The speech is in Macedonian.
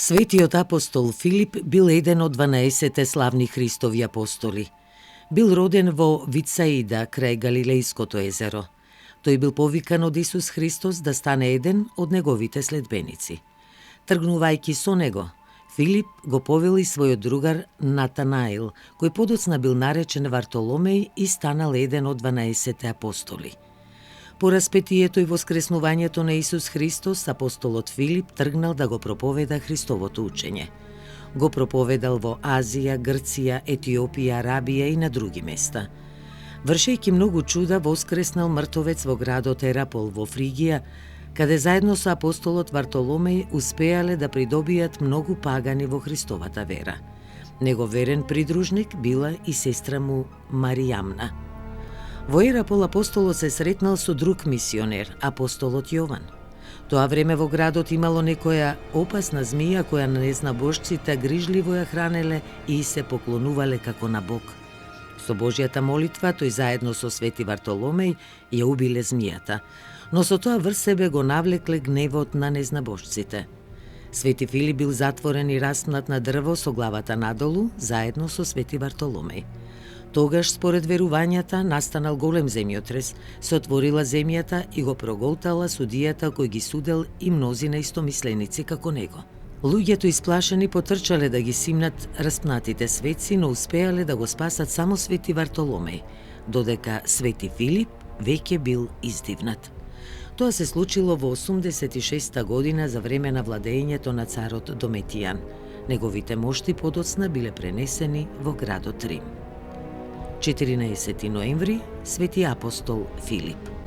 Светиот апостол Филип бил еден од 12 славни Христови апостоли. Бил роден во Вицаида, крај Галилејското езеро. Тој бил повикан од Исус Христос да стане еден од неговите следбеници. Тргнувајќи со него, Филип го повели својот другар Натанаил, кој подоцна бил наречен Вартоломеј и станал еден од 12 апостоли. По распетието и воскреснувањето на Исус Христос, апостолот Филип тргнал да го проповеда Христовото учење. Го проповедал во Азија, Грција, Етиопија, Арабија и на други места. Вршејќи многу чуда, воскреснал мртовец во градот Ерапол во Фригија, каде заедно со апостолот Вартоломеј успеале да придобијат многу пагани во Христовата вера. Негов верен придружник била и сестра му Маријамна. Во Ерапол апостолот се сретнал со друг мисионер, апостолот Јован. Тоа време во градот имало некоја опасна змија која незнабожците грижливо ја хранеле и се поклонувале како на Бог. Со Божјата молитва тој заедно со Свети Вартоломеј ја убиле змијата, но со тоа врз себе го навлекле гневот на незнабожците. Свети Филип бил затворен и распнат на дрво со главата надолу, заедно со Свети Вартоломеј. Тогаш, според верувањата, настанал голем земјотрес, се отворила земјата и го проголтала судијата кој ги судел и мнозина истомисленици како него. Луѓето исплашени потрчале да ги симнат распнатите светци, но успеале да го спасат само Свети Вартоломеј, додека Свети Филип веќе бил издивнат. Тоа се случило во 86 година за време на владеењето на царот Дометијан. Неговите мошти подоцна биле пренесени во градот Рим. 14 ноември, Свети апостол Филип.